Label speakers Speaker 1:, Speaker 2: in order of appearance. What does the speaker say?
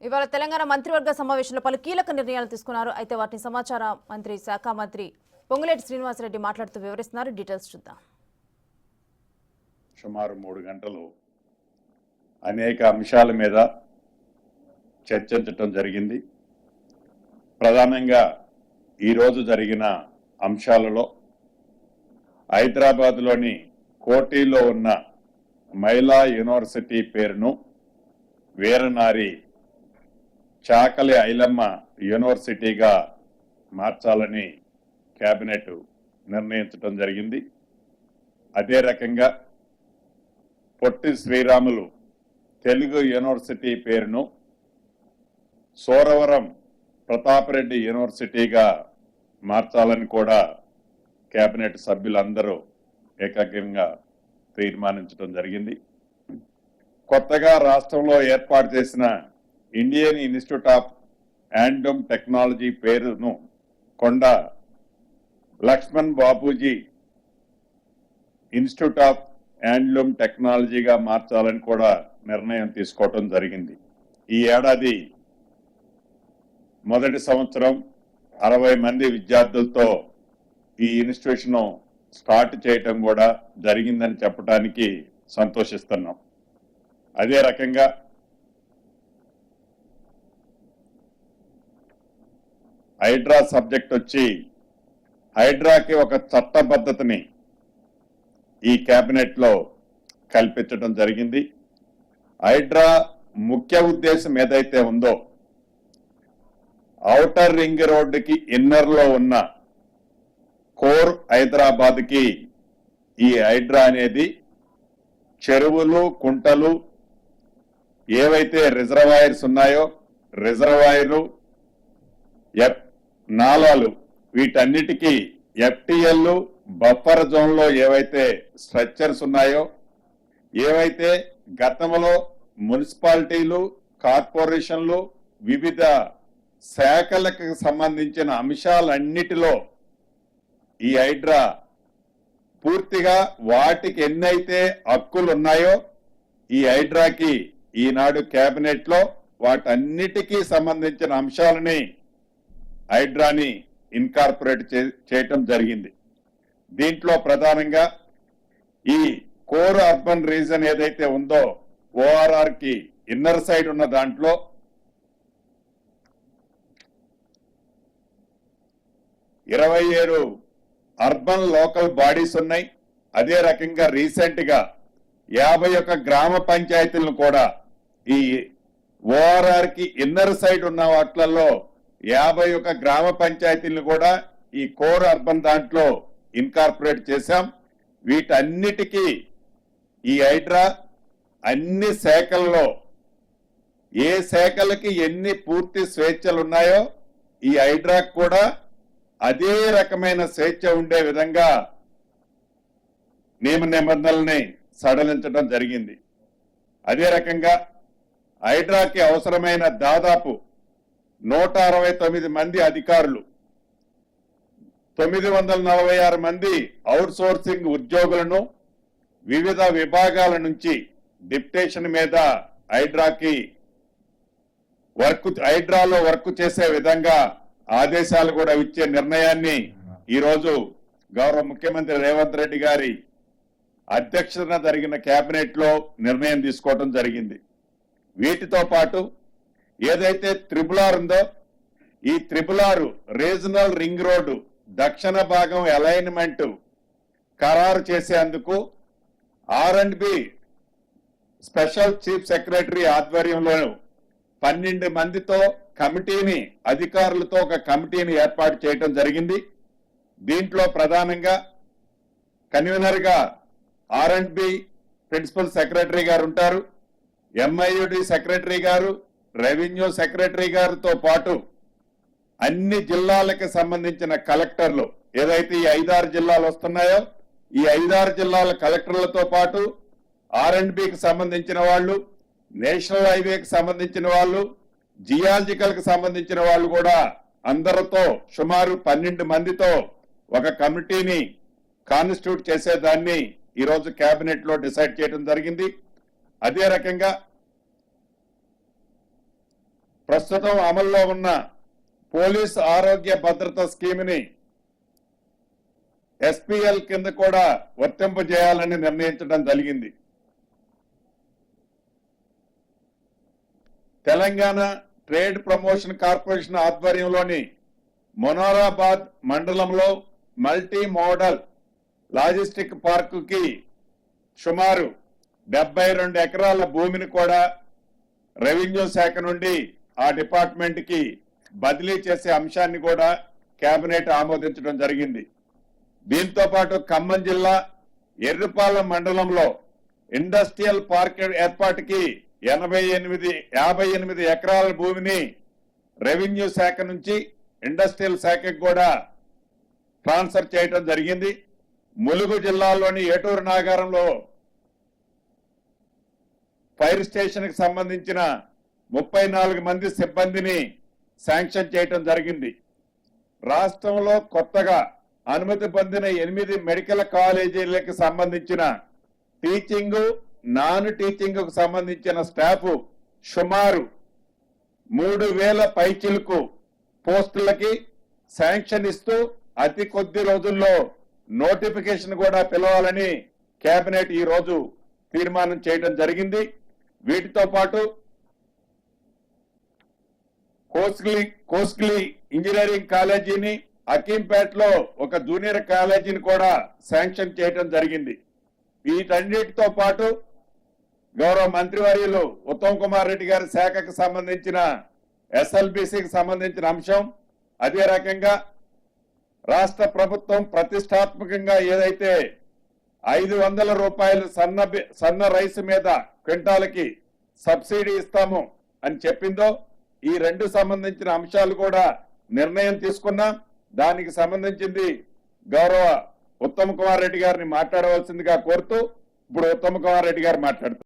Speaker 1: ఇవాళ తెలంగాణ మంత్రివర్గ సమావేశంలో పలు కీలక నిర్ణయాలు తీసుకున్నారు. అయితే వాటిని సమాచార మంత్రి శాఖ మంత్రి పొంగులేటి శ్రీనివాసరెడ్డి మాట్లాడుతూ వివరిస్తున్నారు. డీటెయిల్స్ చూద్దాం.
Speaker 2: సుమారు 3 గంటలు అనేక అంశాల మీద చర్చించటం జరిగింది. ప్రధానంగా ఈరోజు జరిగిన అంశాలలో హైదరాబాద్లోని కోటిలో ఉన్న మహిళా యూనివర్సిటీ పేరును వీరనారి చాకలి ఐలమ్మ యూనివర్సిటీగా మార్చాలని కేబినెట్ నిర్ణయించడం జరిగింది. అదే రకంగా పొట్టి శ్రీరాములు తెలుగు యూనివర్సిటీ పేరును సోరవరం ప్రతాపరెడ్డి యూనివర్సిటీగా మార్చాలని కూడా కేబినెట్ సభ్యులందరూ ఏకాగ్రంగా తీర్మానించడం జరిగింది. కొత్తగా రాష్ట్రంలో ఏర్పాటు చేసిన Indian Institute of Handloom Technology పేరును Konda Laxman Bapuji Institute of Handloom టెక్నాలజీగా మార్చాలని కూడా నిర్ణయం తీసుకోవటం జరిగింది. ఈ ఏడాది మొదటి సంవత్సరం 60 మంది విద్యార్థులతో ఈ ఇన్స్టిట్యూషన్ స్టార్ట్ చేయటం కూడా జరిగిందని చెప్పడానికి సంతోషిస్తున్నాం. అదే రకంగా హైడ్రా సబ్జెక్ట్ వచ్చి హైడ్రాకి ఒక చట్టబద్ధతని ఈ కేబినెట్ లో కల్పించడం జరిగింది. హైడ్రా ముఖ్య ఉద్దేశం ఏదైతే ఉందో ఔటర్ రింగ్ రోడ్డుకి ఇన్నర్ లో ఉన్న కోర్ హైదరాబాద్ కి ఈ హైడ్రా అనేది చెరువులు కుంటలు ఏవైతే రిజర్వాయర్స్ ఉన్నాయో రిజర్వాయర్లు నాలాలు వీటన్నిటికీ ఎఫ్టిఎల్ బఫర్ జోన్ లో ఏవైతే స్ట్రక్చర్స్ ఉన్నాయో ఏవైతే గతంలో మున్సిపాలిటీలు కార్పొరేషన్లు వివిధ శాఖలకు సంబంధించిన అంశాలన్నిటిలో ఈ హైడ్రా పూర్తిగా వాటికి ఎన్నైతే హక్కులు ఉన్నాయో ఈ హైడ్రాకి ఈనాడు కేబినెట్ లో వాటన్నిటికీ సంబంధించిన అంశాలని హైడ్రాని ఇన్కార్పొరేట్ చేయటం జరిగింది. దీంట్లో ప్రధానంగా ఈ కోర్ అర్బన్ రీజన్ ఏదైతే ఉందో ఓఆర్ఆర్ కి ఇన్నర్ సైడ్ ఉన్న దాంట్లో 27 అర్బన్ లోకల్ బాడీస్ ఉన్నాయి. అదే రకంగా రీసెంట్ గా 51 గ్రామ పంచాయతీలను కూడా ఈ ఓఆర్ఆర్ కి ఇన్నర్ సైడ్ ఉన్న వాటిలలో 51 గ్రామ పంచాయతీలను కూడా ఈ కోర్ అర్బన్ దాంట్లో ఇన్కార్పొరేట్ చేశాం. వీటన్నిటికీ ఈ హైడ్రా అన్ని శాఖల్లో ఏ శాఖలకి ఎన్ని పూర్తి స్వేచ్ఛలు ఉన్నాయో ఈ హైడ్రాకు కూడా అదే రకమైన స్వేచ్ఛ ఉండే విధంగా నియమ నిబంధనల్ని సడలించడం జరిగింది. అదే రకంగా హైడ్రాకి అవసరమైన దాదాపు 169 మంది అధికారులు 946 మంది అవుట్ సోర్సింగ్ ఉద్యోగులను వివిధ విభాగాల నుంచి డిప్యుటేషన్ మీద హైడ్రాలో వర్క్ చేసే విధంగా ఆదేశాలు కూడా ఇచ్చే నిర్ణయాన్ని ఈరోజు గౌరవ ముఖ్యమంత్రి రేవంత్ రెడ్డి గారి అధ్యక్షతన జరిగిన కేబినెట్ లో నిర్ణయం తీసుకోవడం జరిగింది. వీటితో పాటు ఏదైతే త్రిపులార్ ఉందో ఈ త్రిపులార్ రీజనల్ రింగ్ రోడ్డు దక్షిణ భాగం అలైన్మెంట్ ఖరారు చేసేందుకు R&B స్పెషల్ చీఫ్ సెక్రటరీ ఆధ్వర్యంలో 12 మందితో కమిటీని అధికారులతో ఒక కమిటీని ఏర్పాటు చేయడం జరిగింది. దీంట్లో ప్రధానంగా కన్వీనర్ గా R&B ప్రిన్సిపల్ సెక్రటరీ గారు ఉంటారు, MIUD సెక్రటరీ గారు, రెవెన్యూ సెక్రటరీ గారితో పాటు అన్ని జిల్లాలకు సంబంధించిన కలెక్టర్లు ఏదైతే ఈ 5-6 జిల్లాలు వస్తున్నాయో ఈ 5-6 జిల్లాల కలెక్టర్లతో పాటు R&Bకి సంబంధించిన వాళ్ళు, నేషనల్ హైవేకి సంబంధించిన వాళ్ళు, జియాలజికల్ కి సంబంధించిన వాళ్ళు కూడా అందరితో సుమారు 12 మందితో ఒక కమిటీని కాన్స్టిట్యూట్ చేసేదాన్ని ఈరోజు కేబినెట్ లో డిసైడ్ చేయడం జరిగింది. అదే రకంగా ప్రస్తుతం అమల్లో ఉన్న పోలీస్ ఆరోగ్య భద్రత స్కీమ్ని ఎస్పీఎల్ కింద కూడా వర్తింపజేయాలని నిర్ణయించడం జరిగింది. తెలంగాణ ట్రేడ్ ప్రమోషన్ కార్పొరేషన్ ఆధ్వర్యంలోని మొనారాబాద్ మండలంలో మల్టీ మోడల్ లాజిస్టిక్ పార్కుకి సుమారు 72 ఎకరాల భూమిని కూడా రెవెన్యూ శాఖ నుండి ఆ డిపార్ట్మెంట్ కి బదిలీ చేసే అంశాన్ని కూడా కేబినెట్ ఆమోదించడం జరిగింది. దీంతో పాటు ఖమ్మం జిల్లా ఎర్రుపాలెం మండలంలో ఇండస్ట్రియల్ పార్క్ ఏర్పాటుకి 58 ఎకరాల భూమిని రెవెన్యూ శాఖ నుంచి ఇండస్ట్రియల్ శాఖకు కూడా ట్రాన్స్ఫర్ చేయడం జరిగింది. ములుగు జిల్లాలోని ఏటూరు నాగారంలో ఫైర్ స్టేషన్ కి సంబంధించిన 34 మంది సిబ్బందిని శాంక్షన్ చేయడం జరిగింది. రాష్ట్రంలో కొత్తగా అనుమతి పొందిన 8 మెడికల్ కాలేజీలకు సంబంధించిన టీచింగ్ నాన్ టీచింగ్ కు సంబంధించిన స్టాఫ్ సుమారు 3000 పైచిలకు పోస్టులకి శాంక్షన్ ఇస్తూ అతి కొద్ది రోజుల్లో నోటిఫికేషన్ కూడా పిలవాలని కేబినెట్ ఈ రోజు తీర్మానం చేయడం జరిగింది. వీటితో పాటు కోస్గిలి ఇంజనీరింగ్ కాలేజీని, అకీంపేటలో ఒక జూనియర్ కాలేజీని కూడా శాంక్షన్ చేయడం జరిగింది. వీటన్నిటితో పాటు గౌరవ మంత్రివర్యులు ఉత్తమ్ కుమార్ రెడ్డి గారి శాఖకు సంబంధించిన ఎస్ఎల్బిసికి సంబంధించిన అంశం, అదే రకంగా రాష్ట్ర ప్రభుత్వం ప్రతిష్టాత్మకంగా ఏదైతే 500 రూపాయలు సన్న రైస్ మీద క్వింటాలకి సబ్సిడీ ఇస్తాము అని చెప్పిందో ఈ రెండు సంబంధించిన అంశాలు కూడా నిర్ణయం తీసుకున్నాం. దానికి సంబంధించింది గౌరవ ఉత్తమ్ కుమార్ రెడ్డి గారిని మాట్లాడవలసిందిగా కోరుతూ ఇప్పుడు ఉత్తమ్ కుమార్ రెడ్డి గారు మాట్లాడుతారు.